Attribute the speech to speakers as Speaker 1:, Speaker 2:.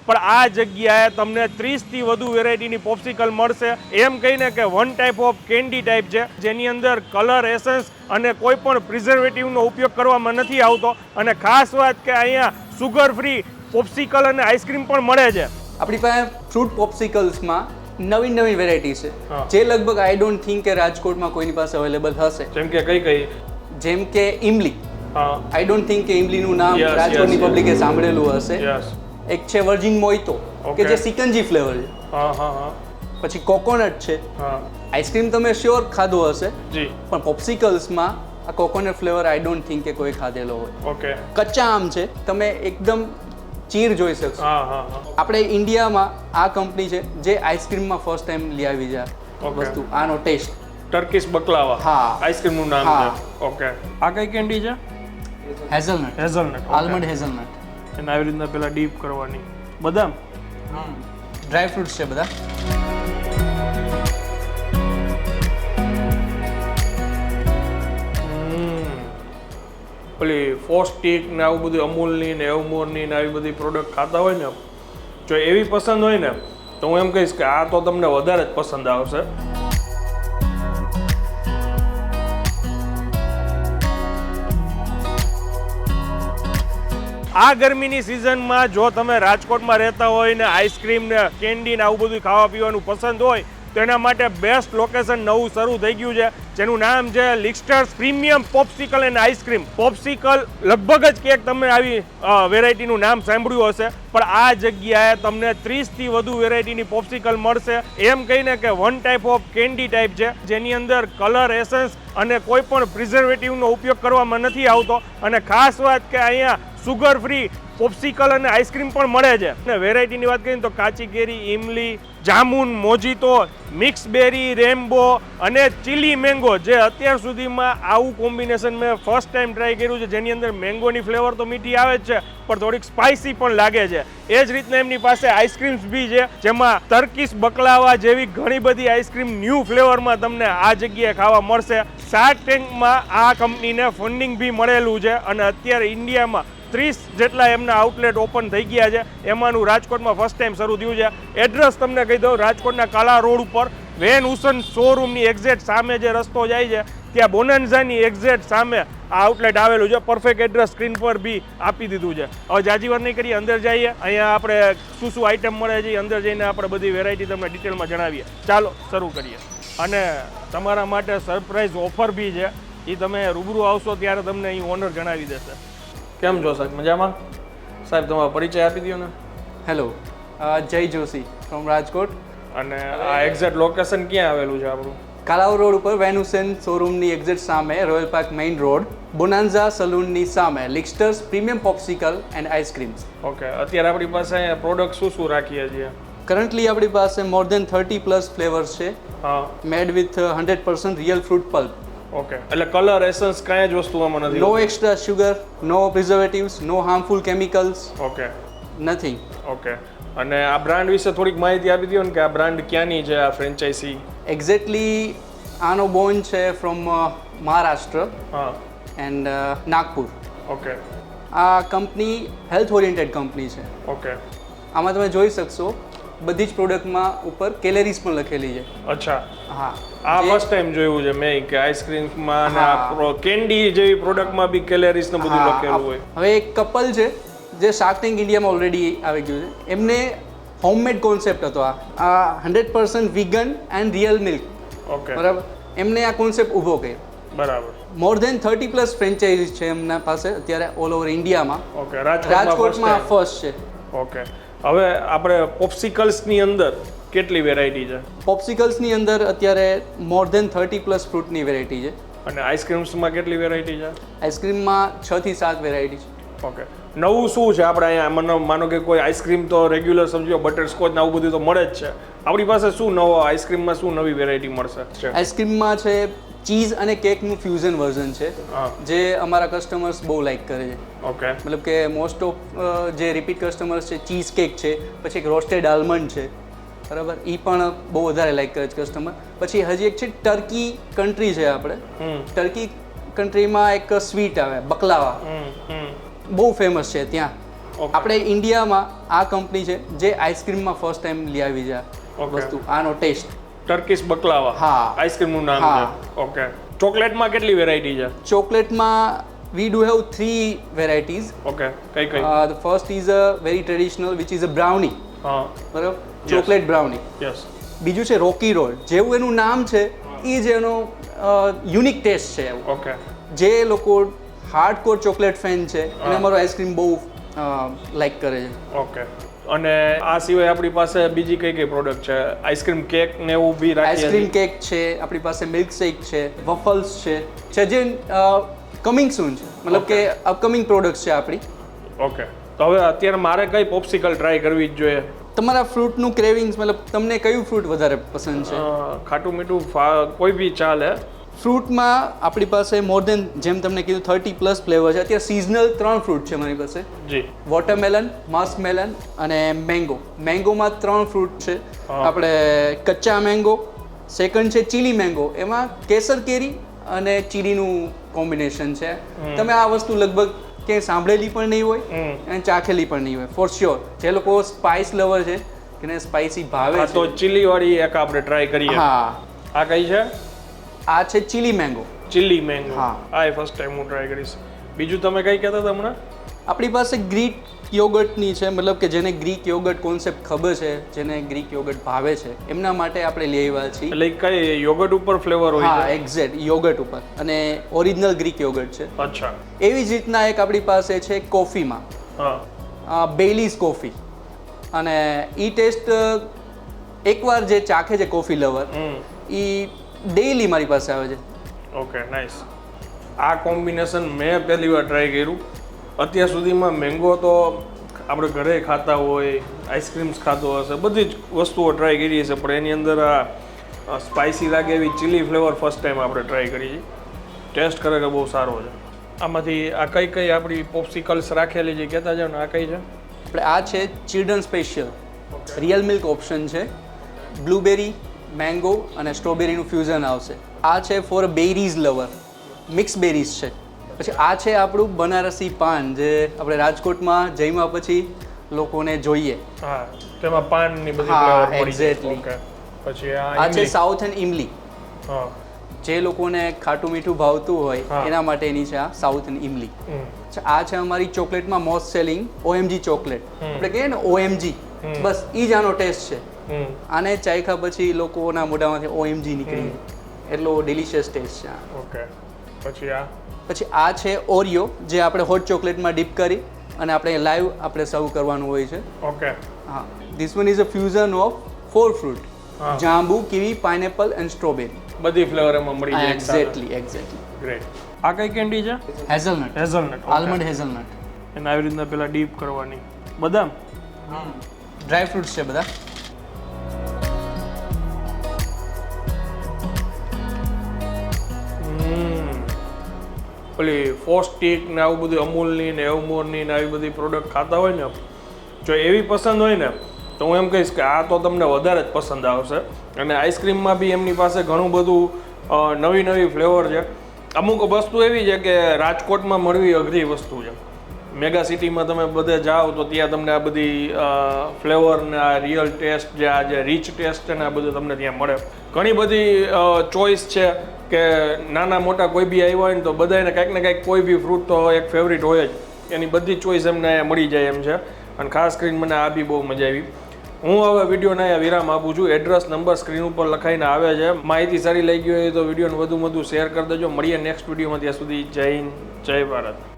Speaker 1: પણ આ જગ્યાએ તમને 30થી વધુ વેરાયટીની પોપ્સિકલ મળશે. એમ કહીને કે one type of candy type છે, જેની અંદર કલર એસન્સ અને કોઈ પણ પ્રિઝર્વેટિવનો ઉપયોગ કરવામાં નથી આવતો. અને ખાસ વાત કે અહીંયા સુગર ફ્રી પોપ્સિકલ અને આઈસ્ક્રીમ પણ મળે છે.
Speaker 2: આપણી પાસે ફ્રૂટ પોપ્સિકલ્સમાં નવી વેરાયટી છે, જે લગભગ આઈ ડોન્ટ થિંક કે રાજકોટમાં કોઈની પાસે અવેલેબલ હશે.
Speaker 1: જેમ કે કઈ
Speaker 2: જેમ કે ઇમલી. આઈ ડોન્ટ થિંક કે ઇમલીનું નામ રાજકોટની પબ્લિકે સાંભળેલું હશે. એક છે વર્જિન મોઇતો કે જે સિકંજી ફ્લેવર છે. પછી કોકોનટ છે. આઈસ્ક્રીમ તમે શ્યોર ખાધું હશે, પણ પોપ્સિકલ્સમાં આ coconut flavour I don't think કે કોઈ ખાધેલો હોય. કચ્ચા આમ છે, તમે એકદમ ચીર જોઈ શકશો. આપણે ઇન્ડિયામાં આ કંપની છે જે આઈસ્ક્રીમમાં ફર્સ્ટ ટાઈમ લઈ આવી છે વસ્તુ, આનો ટેસ્ટ.
Speaker 1: ટર્કીશ બકલાવા.
Speaker 2: હા,
Speaker 1: આઈસ્ક્રીમનું નામ છે. ઓકે, આ કઈ કેન્ડી છે?
Speaker 2: હેઝલનટ. Almond hazelnut.
Speaker 1: એને આવી રીતના પેલા ડીપ કરવાની. બદામ,
Speaker 2: ડ્રાય ફ્રૂટ્સ છે બધા.
Speaker 1: પેલી ફોસ્ટિક ને આવું બધું અમૂલની ને એવમોરની ને આવી બધી પ્રોડક્ટ ખાતા હોય ને, જો એવી પસંદ હોય ને તો હું એમ કહીશ કે આ તો તમને વધારે જ પસંદ આવશે. આ ગરમીની સિઝનમાં જો તમે રાજકોટમાં રહેતા હોય ને આઈસ્ક્રીમ ને કેન્ડી ને આવું બધું ખાવા પીવાનું પસંદ હોય તો એના માટે બેસ્ટ લોકેશન નવું શરૂ થઈ ગયું છે, જેનું નામ છે લિક્સ્ટર્સ પ્રીમિયમ પોપ્સિકલ એન્ડ આઈસ્ક્રીમ. પોપ્સિકલ લગભગ જ ક્યાંક તમે આવી વેરાયટીનું નામ સાંભળ્યું હશે, પણ આ જગ્યાએ તમને 30થી વધુ વેરાયટીની પોપ્સિકલ મળશે. એમ કહીને કે one type of candy type છે, જેની અંદર કલર એસન્સ અને કોઈ પણ પ્રિઝર્વેટિવનો ઉપયોગ કરવામાં નથી આવતો. અને ખાસ વાત કે અહીંયા સુગર ફ્રી પોપ્સિકલ અને આઈસ્ક્રીમ પણ મળે છે. અને વેરાયટીની વાત કરીએ તો કાચી કેરી, ઇમલી, જામુન, મોજીતો, મિક્સ બેરી, રેમ્બો અને ચીલી મેંગો, જે અત્યાર સુધીમાં આવું કોમ્બિનેશન મેં ફર્સ્ટ ટાઈમ ટ્રાય કર્યું છે, જેની અંદર મેંગોની ફ્લેવર તો મીઠી આવે જ છે, પણ થોડીક સ્પાઇસી પણ લાગે છે. એ જ રીતના એમની પાસે આઈસ્ક્રીમ્સ બી છે, જેમાં ટર્કીશ બકલાવા જેવી ઘણી બધી આઈસ્ક્રીમ ન્યૂ ફ્લેવરમાં તમને આ જગ્યાએ ખાવા મળશે. શાર્ક ટેન્કમાં આ કંપનીને ફંડિંગ બી મળેલું છે અને અત્યારે ઇન્ડિયામાં 30 જેટલા એમના આઉટલેટ ઓપન થઈ ગયા છે. એમાંનું રાજકોટમાં ફર્સ્ટ ટાઈમ શરૂ થયું છે. એડ્રેસ તમને કહી દઉં, રાજકોટના કાલા રોડ ઉપર વેન હુસન શોરૂમની એક્ઝેક્ટ સામે જે રસ્તો જાય છે ત્યાં બોનાન્ઝાની એક્ઝેક્ટ સામે આ આઉટલેટ આવેલું છે. પરફેક્ટ એડ્રેસ સ્ક્રીન પર બી આપી દીધું છે. હવે જાજી વાર નહીં કરીએ, અંદર જઈએ. અહીંયા આપણે શું આઈટમ મળે છે અંદર જઈને આપણે બધી વેરાયટી તમને ડિટેલમાં જણાવીએ. ચાલો શરૂ કરીએ. અને તમારા માટે સરપ્રાઈઝ ઓફર બી છે, એ તમે રૂબરૂ આવશો ત્યારે તમને અહીં ઓનર જણાવી દેશે. કેમ છો સાહેબ? મજામાં? સાહેબ તમારો પરિચય આપી દો ને.
Speaker 2: હેલો, જય જોશી ફ્રોમ રાજકોટ.
Speaker 1: અને આ એક્ઝેક્ટ લોકેશન ક્યાં આવેલું છે આપણું?
Speaker 2: કાલાવ રોડ ઉપર વેન હુસેન શોરૂમની એક્ઝેક્ટ સામે, royal park main road, bonanza સલૂનની સામે, Lixters premium popsicle and ice creams.
Speaker 1: Okay, અત્યારે આપણી પાસે પ્રોડક્ટ શું રાખીએ છીએ?
Speaker 2: કરન્ટલી આપણી પાસે મોર દેન 30+ ફ્લેવર્સ છે, made with 100% real fruit pulp.
Speaker 1: Okay, એટલે કલર એસન્સ કાંઈ જ વસ્તુ આમાં નથી?
Speaker 2: No extra sugar, no preservatives, no harmful chemicals.
Speaker 1: Okay,
Speaker 2: nothing.
Speaker 1: Okay, અને આ બ્રાન્ડ વિશે થોડીક માહિતી આપી દો ને કે આ બ્રાન્ડ ક્યાંની છે, આ ફ્રેન્ચાઇઝી?
Speaker 2: એક્ઝેક્ટલી આનો બોર્ન છે from Maharashtra and Nagpur.
Speaker 1: Okay,
Speaker 2: આ કંપની હેલ્થ ઓરિએન્ટેડ કંપની છે.
Speaker 1: ઓકે,
Speaker 2: આમાં તમે જોઈ શકશો બધી જ પ્રોડક્ટમાં ઉપર કેલેરીઝ પણ લખેલી છે.
Speaker 1: અચ્છા,
Speaker 2: હા,
Speaker 1: આ ફર્સ્ટ ટાઈમ જોયું છે મેં કે આઈસ્ક્રીમમાં અને કેન્ડી જેવી પ્રોડક્ટમાં બી કેલેરીઝ ને બધું લખેલું હોય.
Speaker 2: હવે એક કપલ છે જે શાર્ક ટેન્ક ઇન્ડિયામાં ઓલરેડી આવી ગયું છે, એમને હોમમેડ કોન્સેપ્ટ હતો આ 100% vegan and real milk.
Speaker 1: Okay,
Speaker 2: બરાબર, એમને આ કોન્સેપ્ટ ઊભો કર્યો.
Speaker 1: બરાબર.
Speaker 2: મોર દેન 30+ ફ્રેન્ચાઇઝીસ છે એમના પાસે અત્યારે ઓલ ઓવર ઇન્ડિયામાં.
Speaker 1: ઓકે,
Speaker 2: રાજકોટમાં ફર્સ્ટ છે.
Speaker 1: ઓકે, હવે આપણે પોપ્સિકલ્સની અંદર કેટલી વેરાયટી છે?
Speaker 2: પોપ્સિકલ્સની અંદર અત્યારે મોર દેન 30+ ફ્રૂટની વેરાયટી છે.
Speaker 1: અને આઈસ્ક્રીમ્સમાં કેટલી વેરાયટી છે?
Speaker 2: આઈસ્ક્રીમમાં 6 થી 7 વેરાયટી છે.
Speaker 1: ઓકે, નવું શું છે આપણે અહીંયા? માનો કે કોઈ આઈસ્ક્રીમ તો રેગ્યુલર સમજો બટરસ્કોચ ને આવું બધું તો મળે જ છે, આપણી પાસે શું નવો આઈસ્ક્રીમમાં શું નવી વેરાયટી મળશે?
Speaker 2: આઈસ્ક્રીમમાં છે ચીઝ અને કેકનું ફ્યુઝન વર્ઝન છે, જે અમારા કસ્ટમર્સ બહુ લાઈક કરે છે.
Speaker 1: ઓકે,
Speaker 2: મતલબ કે મોસ્ટ ઓફ જે રિપીટ કસ્ટમર્સ છે, ચીઝ કેક છે, પછી એક રોસ્ટેડ આલમંડ છે, બરાબર, એ પણ બહુ વધારે લાઈક કરે છે કસ્ટમર. પછી હજી એક છે ટર્કી કન્ટ્રી છે આપણે, ટર્કી કન્ટ્રીમાં એક સ્વીટ આવે બકલાવા, બહુ ફેમસ છે ત્યાં. આપણે ઇન્ડિયામાં આ કંપની છે જે આઈસ્ક્રીમમાં ફર્સ્ટ ટાઈમ લઈ આવી છે વસ્તુ, આનો ટેસ્ટ.
Speaker 1: ટર્કીશ બકલાવા.
Speaker 2: હા,
Speaker 1: આઈસ્ક્રીમનું નામ છે. ઓકે. ચોકલેટમાં કેટલી વેરાયટી છે?
Speaker 2: ચોકલેટમાં we do have 3 varieties.
Speaker 1: Okay, કઈ
Speaker 2: The first is a very traditional which is a brownie.
Speaker 1: હા,
Speaker 2: બરાબર, ચોકલેટ બ્રાઉની.
Speaker 1: યસ.
Speaker 2: બીજું છે રોકી રોલ, જેવું એનું નામ છે એ જ એનો યુનિક ટેસ્ટ છે.
Speaker 1: ઓકે.
Speaker 2: જે લોકો હાર્ડકોર ચોકલેટ ફેન છે એને અમારો આઈસ્ક્રીમ બહુ લાઈક કરે છે.
Speaker 1: ઓકે. અને આ સિવાય આપણી પાસે બીજી કઈ પ્રોડક્ટ છે? આઈસ્ક્રીમ કેક ને એવું બી રાખીએ છીએ.
Speaker 2: આઈસ્ક્રીમ કેક છે, આપણી પાસે મિલ્ક શેક છે, વફલ્સ છે જે કમિંગ સૂન છે, મતલબ કે અપકમિંગ પ્રોડક્ટ છે આપણી.
Speaker 1: ઓકે. તો હવે અત્યારે મારે કઈ પોપ્સિકલ ટ્રાય કરવી જ જોઈએ?
Speaker 2: તમારા ફ્રૂટનું ક્રેવિંગ્સ, મતલબ તમને કયું ફ્રૂટ વધારે પસંદ છે?
Speaker 1: ખાટું મીઠું કોઈ બી ચાલે.
Speaker 2: ફ્રૂટમાં આપણી પાસે મોર દેન, જેમ તમને કીધું, 30+ ફ્લેવર છે. અત્યારે સિઝનલ 3 ફ્રૂટ છે મારી પાસે.
Speaker 1: જી.
Speaker 2: વોટરમેલન, મસ્કમેલન અને મેંગો. મેંગોમાં 3 ફ્રૂટ છે. આપણે કચ્ચા મેંગો, સેકન્ડ છે ચીલી મેંગો, એમાં કેસર કેરી અને ચીલીનું કોમ્બિનેશન છે. તમે આ વસ્તુ લગભગ ક્યાંય સાંભળેલી પણ નહીં હોય અને ચાખેલી પણ નહીં હોય, ફોર શ્યોર. જે લોકો સ્પાઇસ લવર છે, કે સ્પાઇસી ભાવે છે,
Speaker 1: તો ચીલી વાળી એક આપણે ટ્રાય કરીએ.
Speaker 2: હા.
Speaker 1: આ કઈ છે?
Speaker 2: આ છે ચીલી મેંગો.
Speaker 1: Chilli mango.
Speaker 2: હા,
Speaker 1: આ ફર્સ્ટ ટાઈમ હું ટ્રાય કરીશ. બીજું તમે કઈ કહેતા હતા હમણાં?
Speaker 2: આપણી પાસે ગ્રીક યોગર્ટની છે, મતલબ કે જેને ગ્રીક યોગર્ટ કોન્સેપ્ટ ખબર છે, જેને ગ્રીક યોગર્ટ ભાવે છે, એમના માટે આપણે લઈ આવ્યા છીએ.
Speaker 1: એટલે કઈ યોગર્ટ ઉપર ફ્લેવર હોય?
Speaker 2: હા, એક્ઝેક્ટ યોગર્ટ ઉપર, અને ઓરિજિનલ ગ્રીક યોગર્ટ છે.
Speaker 1: અચ્છા.
Speaker 2: એવી જ રીતના એક આપણી પાસે છે કોફીમાં.
Speaker 1: હા.
Speaker 2: Belize coffee. અને એ ટેસ્ટ એકવાર જે ચાખે છે કોફી લવર, એ ડેઈલી મારી પાસે આવે છે.
Speaker 1: Okay, nice. આ કોમ્બિનેશન મેં પહેલી વાર ટ્રાય કર્યું. અત્યાર સુધીમાં મેંગો તો આપણે ઘરે ખાતા હોય, આઈસ્ક્રીમ્સ ખાતો હશે, બધી જ વસ્તુઓ ટ્રાય કરી હશે, પણ એની અંદર આ સ્પાઇસી લાગે એવી ચીલી ફ્લેવર ફર્સ્ટ ટાઈમ આપણે ટ્રાય કરી છે. ટેસ્ટ ખરેખર બહુ સારો છે. આમાંથી આ કઈ આપણી પોપ્સિકલ્સ રાખેલી છે, કહેતા જાઓ ને. આ કઈ છે?
Speaker 2: આપણે આ છે children special real milk option છે. બ્લુબેરી, મેંગો અને સ્ટ્રોબેરીનું ફ્યુઝન આવશે. આ છે for berries lover, mix berries છે. પછી આ છે આપણું બનારસી પાન, જે આપણે રાજકોટમાં જમ્યા પછી લોકોને જોઈએ.
Speaker 1: હા, તેમાં પાનની બધી ફ્લેવર પડી.
Speaker 2: એક્ઝેક્ટલી.
Speaker 1: પછી
Speaker 2: આ છે સાઉથ એન્ડ ઇમલી.
Speaker 1: હા.
Speaker 2: જે લોકોને ખાટું મીઠું ભાવતું હોય એના માટેની છે આ સાઉથ એન્ડ ઇમલી. આ છે અમારી ચોકલેટમાં મોસ્ટ સેલિંગ OMG ચોકલેટ. આપણે કહીએ ને OMG, બસ એ જ આનો ટેસ્ટ છે. આને ચાખ્યા પછી લોકોના મોઢામાંથી OMG નીકળી જાય, એટલો ડિલિશિયસ ટેસ્ટ છે.
Speaker 1: ઓકે. પછી
Speaker 2: આ છે ઓરિયો, જે આપણે હોટ ચોકલેટમાં ડીપ કરી અને આપણે લાઈવ આપણે સર્વ કરવાનું હોય છે.
Speaker 1: ઓકે.
Speaker 2: હા, this one is a fusion of 4 fruit, jambu, kiwi, pineapple and strawberry.
Speaker 1: બધી ફ્લેવર એમાં મળી જાય.
Speaker 2: એક્ઝેક્ટલી.
Speaker 1: ગ્રેટ. આ કઈ કેન્ડી છે?
Speaker 2: હેઝલનટ. Almond hazelnut.
Speaker 1: એને આવી રીતના પેલા ડીપ કરવાની. બદામ,
Speaker 2: ડ્રાય ફ્રૂટ્સ છે બધા.
Speaker 1: પેલી ફોસ્ટિક ને આવું બધું અમૂલની ને એવમોરની ને આવી બધી પ્રોડક્ટ ખાતા હોય ને, જો એવી પસંદ હોય ને, તો હું એમ કહીશ કે આ તો તમને વધારે જ પસંદ આવશે. અને આઈસ્ક્રીમમાં બી એમની પાસે ઘણું બધું નવી ફ્લેવર છે. અમુક વસ્તુ એવી છે કે રાજકોટમાં મળવી અઘરી વસ્તુ છે. મેગા સિટીમાં તમે બધે જાઓ તો ત્યાં તમને આ બધી ફ્લેવર ને આ રિયલ ટેસ્ટ, જે આ જે રીચ ટેસ્ટ છે ને, આ બધું તમને ત્યાં મળે. ઘણી બધી ચોઈસ છે કે નાના મોટા કોઈ બી આવ્યા હોય ને તો બધાને કાંઈક ને કાંઈક કોઈ બી ફ્રૂટ તો એક ફેવરિટ હોય જ. એની બધી ચોઈસ એમને મળી જાય એમ છે. અને ખાસ કરીને મને આ બી બહુ મજા આવી. હું હવે વિડીયોને અહીંયા વિરામ આપું છું. એડ્રેસ, નંબર સ્ક્રીન ઉપર લખાઈને આવે છે. માહિતી સારી લાગી હોય તો વિડીયોને વધુ શેર કરી દેજો. મળીએ નેક્સ્ટ વિડીયોમાં. ત્યાં સુધી જય હિન્દ, જય ભારત.